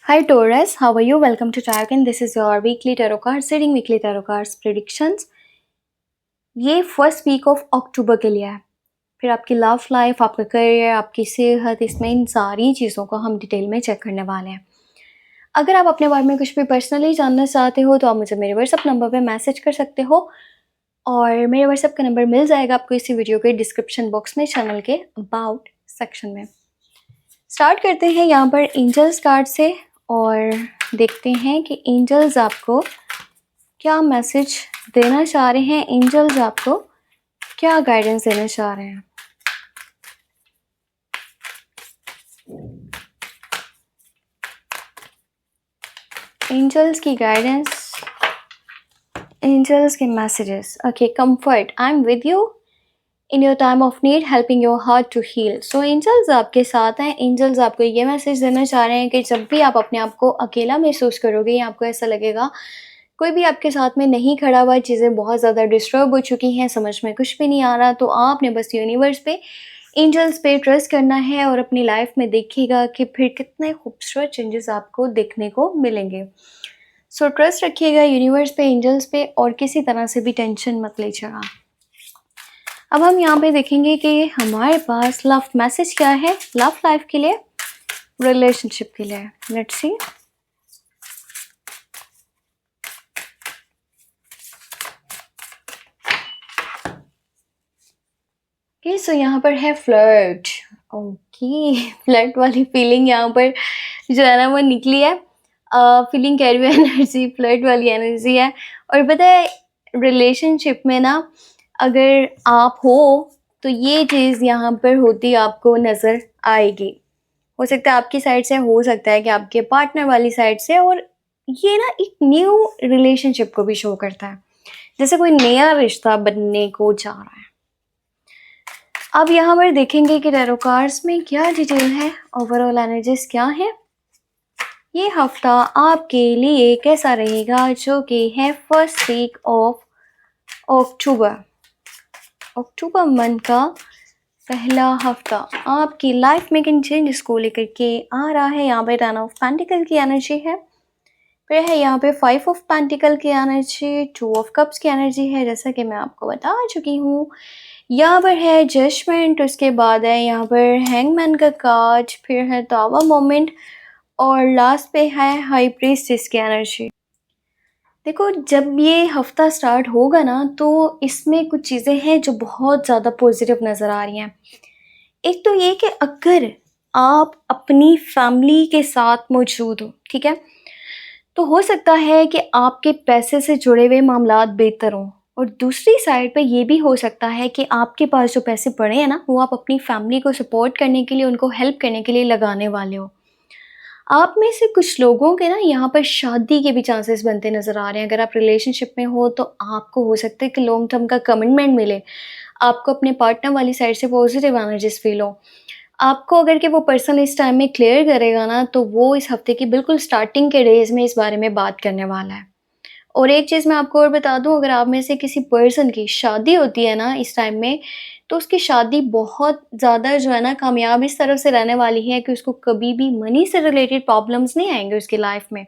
Hi Taurus, how are you? Welcome to Tarot. This is your weekly tarot cards reading, weekly tarot cards predictions. ये first week of अक्टूबर के लिए है। फिर आपकी love life, आपका career, आपकी सेहत, इसमें इन सारी चीज़ों को हम डिटेल में चेक करने वाले हैं। अगर आप अपने बारे में कुछ भी पर्सनली जानना चाहते हो तो आप मुझे मेरे व्हाट्सअप नंबर पे मैसेज कर सकते हो और मेरे व्हाट्सअप का नंबर मिल जाएगा आपको इसी वीडियो के डिस्क्रिप्शन बॉक्स में चैनल के अबाउट सेक्शन में। स्टार्ट करते हैं यहाँ पर एंजल्स कार्ड से और देखते हैं कि एंजल्स आपको क्या मैसेज देना चाह रहे हैं, एंजल्स आपको क्या गाइडेंस देना चाह रहे हैं। एंजल्स की गाइडेंस, एंजल्स के messages. Okay, comfort, I am with you in your time of need, helping your heart to heal. So angels आपके साथ हैं। एंजल्स आपको ये मैसेज देना चाह रहे हैं कि जब भी आप अपने आप को अकेला महसूस करोगे या आपको ऐसा लगेगा कोई भी आपके साथ में नहीं खड़ा हुआ, चीज़ें बहुत ज़्यादा डिस्टर्ब हो चुकी हैं, समझ में कुछ भी नहीं आ रहा, तो आपने बस यूनिवर्स पे, एंजल्स पे ट्रस्ट करना है और अपनी लाइफ में देखिएगा कि फिर कितने खूबसूरत चेंजेस आपको देखने को मिलेंगे। सो ट्रस्ट रखिएगा यूनिवर्स पे, एंजल्स पे, और किसी तरह से भी टेंशन मत लीजिएगा। अब हम यहाँ पे देखेंगे कि हमारे पास लव मैसेज क्या है लव लाइफ के लिए, रिलेशनशिप के लिए। Let's see. ओके, सो यहाँ पर है फ्लर्ट। ओके, फ्लर्ट वाली फीलिंग यहाँ पर जो है ना वो निकली है। फीलिंग कैरी एनर्जी, फ्लर्ट वाली एनर्जी है। और पता है रिलेशनशिप में ना अगर आप हो तो ये चीज़ यहाँ पर होती आपको नज़र आएगी। हो सकता है आपकी साइड से, हो सकता है कि आपके पार्टनर वाली साइड से, और ये ना एक न्यू रिलेशनशिप को भी शो करता है, जैसे कोई नया रिश्ता बनने को जा रहा है। अब यहाँ पर देखेंगे कि टैरो कार्ड्स में क्या डिटेल है, ओवरऑल एनर्जीज क्या है। ये हफ्ता आपके लिए कैसा रहेगा, जो कि है first week of October. October month का पहला हफ्ता आपकी लाइफ में किन चेंजेस को लेकर के आ रहा है। यहाँ पे 10 ऑफ पेंटिकल की एनर्जी है, फिर है यहाँ पे 5 ऑफ पेंटिकल की एनर्जी, 2 ऑफ कप्स की एनर्जी है, जैसा कि मैं आपको बता चुकी हूँ। यहाँ पर है जजमेंट, उसके बाद है यहाँ पर हैंगमैन का कार्ड, फिर है टावर मोमेंट, और लास्ट पे है हाई प्रीस्टेस की एनर्जी। देखो, जब ये हफ्ता स्टार्ट होगा ना तो इसमें कुछ चीज़ें हैं जो बहुत ज़्यादा पॉजिटिव नज़र आ रही हैं। एक तो ये कि अगर आप अपनी फैमिली के साथ मौजूद हो, ठीक है, तो हो सकता है कि आपके पैसे से जुड़े हुए मामलात बेहतर हों, और दूसरी साइड पे ये भी हो सकता है कि आपके पास जो पैसे पड़े हैं ना वो आप अपनी फैमिली को सपोर्ट करने के लिए, उनको हेल्प करने के लिए लगाने वाले हो। आप में से कुछ लोगों के ना यहाँ पर शादी के भी चांसेस बनते नज़र आ रहे हैं। अगर आप रिलेशनशिप में हो तो आपको हो सकता है कि लॉन्ग टर्म का कमिटमेंट मिले, आपको अपने पार्टनर वाली साइड से पॉजिटिव एनर्जीज फील हो। आपको अगर कि वो पर्सन इस टाइम में क्लियर करेगा ना तो वो इस हफ्ते की बिल्कुल स्टार्टिंग के डेज में इस बारे में बात करने वाला है। और एक चीज़ मैं आपको और बता दूं, अगर आप में से किसी पर्सन की शादी होती है ना इस टाइम में, तो उसकी शादी बहुत ज़्यादा जो है ना कामयाब इस तरफ से रहने वाली है कि उसको कभी भी मनी से रिलेटेड प्रॉब्लम्स नहीं आएंगे उसकी लाइफ में,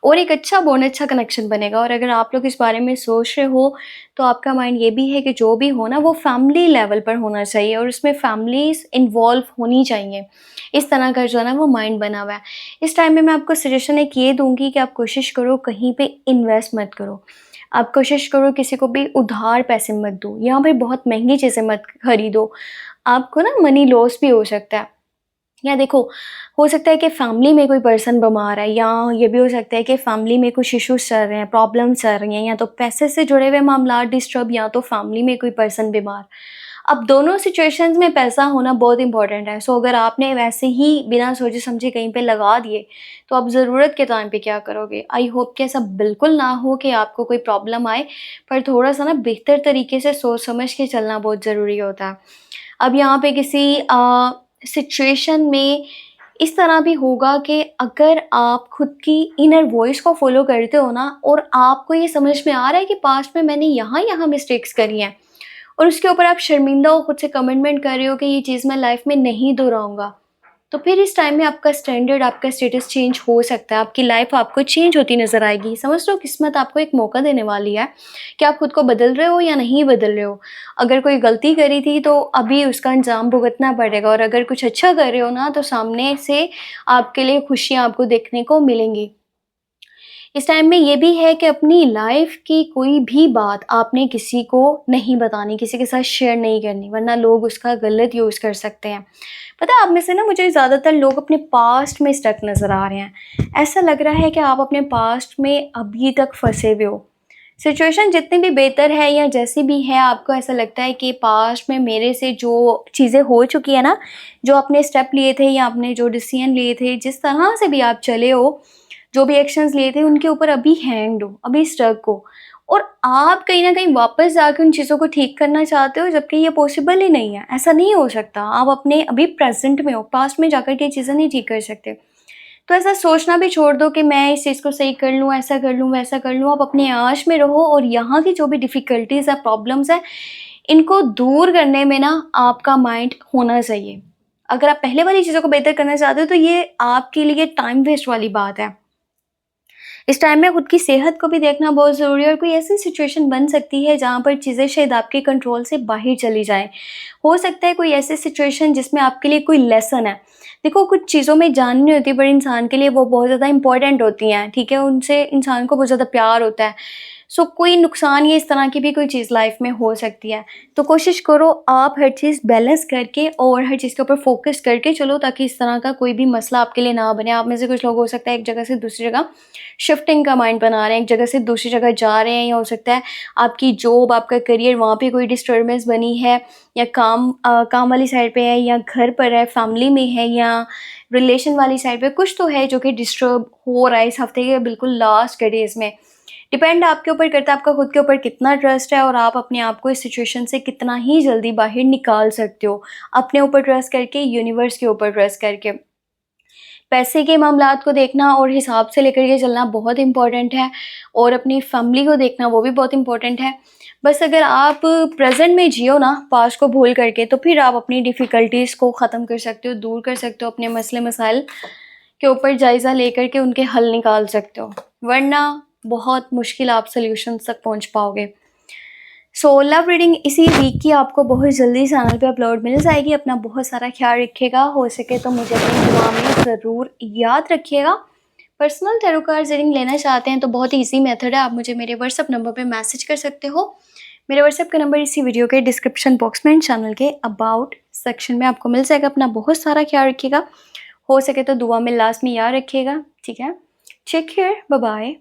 और एक अच्छा बॉन्ड, अच्छा कनेक्शन बनेगा। और अगर आप लोग इस बारे में सोच रहे हो तो आपका माइंड ये भी है कि जो भी हो ना वो फैमिली लेवल पर होना चाहिए और उसमें फैमिलीज इन्वॉल्व होनी चाहिए। इस तरह का जो है ना वो माइंड बना हुआ है। इस टाइम में मैं आपको सजेशन एक ये दूंगी कि आप कोशिश करो कहीं पे इन्वेस्ट मत करो। आप कोशिश करो किसी को भी उधार पैसे मत दो, यहाँ पे बहुत महंगी चीज़ें मत खरीदो, आपको ना मनी लॉस भी हो सकता है। या देखो, हो सकता है कि फैमिली में कोई पर्सन बीमार है, या ये भी हो सकता है कि फैमिली में कुछ इश्यूज चल रहे हैं, प्रॉब्लम्स चल रही हैं, या तो पैसे से जुड़े हुए मामला डिस्टर्ब, या तो फैमिली में कोई पर्सन बीमार। अब दोनों सिचुएशंस में पैसा होना बहुत इंपॉर्टेंट है। सो अगर आपने वैसे ही बिना सोचे समझे कहीं पे लगा दिए तो आप ज़रूरत के टाइम पे क्या करोगे। आई होप कि ऐसा बिल्कुल ना हो कि आपको कोई प्रॉब्लम आए, पर थोड़ा सा ना बेहतर तरीके से सोच समझ के चलना बहुत ज़रूरी होता है। अब यहाँ पे किसी सिचुएशन में इस तरह भी होगा कि अगर आप खुद की इनर वॉइस को फॉलो करते हो ना, और आपको ये समझ में आ रहा है कि पास्ट में मैंने यहाँ यहाँ मिस्टेक्स करी हैं, और उसके ऊपर आप शर्मिंदा हो, खुद से कमिटमेंट कर रहे हो कि ये चीज़ मैं लाइफ में नहीं दोहराऊंगा, तो फिर इस टाइम में आपका स्टैंडर्ड, आपका स्टेटस चेंज हो सकता है, आपकी लाइफ आपको चेंज होती नज़र आएगी। समझ लो किस्मत आपको एक मौका देने वाली है कि आप खुद को बदल रहे हो या नहीं बदल रहे हो। अगर कोई गलती करी थी तो अभी उसका अंजाम भुगतना पड़ेगा, और अगर कुछ अच्छा कर रहे हो ना तो सामने से आपके लिए खुशियाँ आपको देखने को मिलेंगी। इस टाइम में ये भी है कि अपनी लाइफ की कोई भी बात आपने किसी को नहीं बतानी, किसी के साथ शेयर नहीं करनी, वरना लोग उसका गलत यूज़ कर सकते हैं। पता है, आप में से ना मुझे ज़्यादातर लोग अपने पास्ट में स्टक नज़र आ रहे हैं। ऐसा लग रहा है कि आप अपने पास्ट में अभी तक फँसे हुए हो। सिचुएशन जितनी भी बेहतर है या जैसी भी है, आपको ऐसा लगता है कि पास्ट में मेरे से जो चीज़ें हो चुकी है ना, जो आपने स्टेप लिए थे या आपने जो डिसीजन लिए थे, जिस तरह से भी आप चले हो, जो भी एक्शंस लिए थे, उनके ऊपर अभी हैंग्ड हो, अभी स्टक हो, और आप कहीं न कहीं वापस जाके उन चीज़ों को ठीक करना चाहते हो, जबकि ये पॉसिबल ही नहीं है, ऐसा नहीं हो सकता। आप अपने अभी प्रेज़ेंट में हो, पास्ट में जाकर के ये चीज़ें नहीं ठीक कर सकते। तो ऐसा सोचना भी छोड़ दो कि मैं इस चीज़ को सही कर लूँ, ऐसा कर लूँ, वैसा कर लूँ। आप अपने आश में रहो, और यहाँ की जो भी डिफ़िकल्टीज़ है, प्रॉब्लम्स हैं, इनको दूर करने में ना आपका माइंड होना चाहिए। अगर आप पहले वाली चीज़ों को बेहतर करना चाहते हो, तो ये आपके लिए टाइम वेस्ट वाली बात है। इस टाइम में खुद की सेहत को भी देखना बहुत ज़रूरी है, और कोई ऐसी सिचुएशन बन सकती है जहाँ पर चीज़ें शायद आपके कंट्रोल से बाहर चली जाएँ। हो सकता है कोई ऐसी सिचुएशन जिसमें आपके लिए कोई लेसन है। देखो, कुछ चीज़ों में जान नहीं होती, पर इंसान के लिए वो बहुत ज़्यादा इम्पोर्टेंट होती हैं, ठीक है? उनसे इंसान को बहुत ज़्यादा प्यार होता है। सो कोई नुकसान या इस तरह की भी कोई चीज़ लाइफ में हो सकती है। तो कोशिश करो आप हर चीज़ बैलेंस करके और हर चीज़ के ऊपर फ़ोकस करके चलो, ताकि इस तरह का कोई भी मसला आपके लिए ना बने। आप में से कुछ लोग हो सकता है एक जगह से दूसरी जगह शिफ्टिंग का माइंड बना रहे हैं, एक जगह से दूसरी जगह जा रहे हैं, या हो सकता है आपकी जॉब, आपका करियर, वहाँ पे कोई डिस्टर्बेंस बनी है, या काम वाली साइड पे है, या घर पर है, फैमिली में है, या रिलेशन वाली साइड पे कुछ तो है जो कि डिस्टर्ब हो रहा है इस हफ्ते के बिल्कुल लास्ट के डेज़ में। डिपेंड आपके ऊपर करता है, आपका खुद के ऊपर कितना ट्रस्ट है, और आप अपने आप को इस सिचुएशन से कितना ही जल्दी बाहर निकाल सकते हो। अपने ऊपर ट्रस्ट करके, यूनिवर्स के ऊपर ट्रस्ट करके। पैसे के मामलात को देखना और हिसाब से लेकर के चलना बहुत इम्पोर्टेंट है, और अपनी फैमिली को देखना वो भी बहुत इम्पोर्टेंट है। बस अगर आप प्रेज़ेंट में जियो ना, पास्ट को भूल करके, तो फिर आप अपनी डिफ़िकल्टीज़ को ख़त्म कर सकते हो, दूर कर सकते हो, अपने मसले-मसाइल के ऊपर जायज़ा लेकर के उनके हल निकाल सकते हो। वरना बहुत मुश्किल आप सॉल्यूशंस तक पहुँच पाओगे। सो लव रीडिंग इसी वीक की आपको बहुत जल्दी चैनल पे अपलोड मिल जाएगी। अपना बहुत सारा ख्याल रखिएगा, हो सके तो मुझे अपनी दुआ में ज़रूर याद रखिएगा। पर्सनल टैरो कार्ड रीडिंग लेना चाहते हैं तो बहुत ईजी मेथड है, आप मुझे मेरे व्हाट्सएप नंबर पे मैसेज कर सकते हो। मेरे व्हाट्सएप का नंबर इसी वीडियो के डिस्क्रिप्शन बॉक्स में एंड चैनल के अबाउट सेक्शन में आपको मिल जाएगा। अपना बहुत सारा ख्याल रखिएगा, हो सके तो दुआ में लास्ट में याद रखिएगा, ठीक है? Take care, bye bye.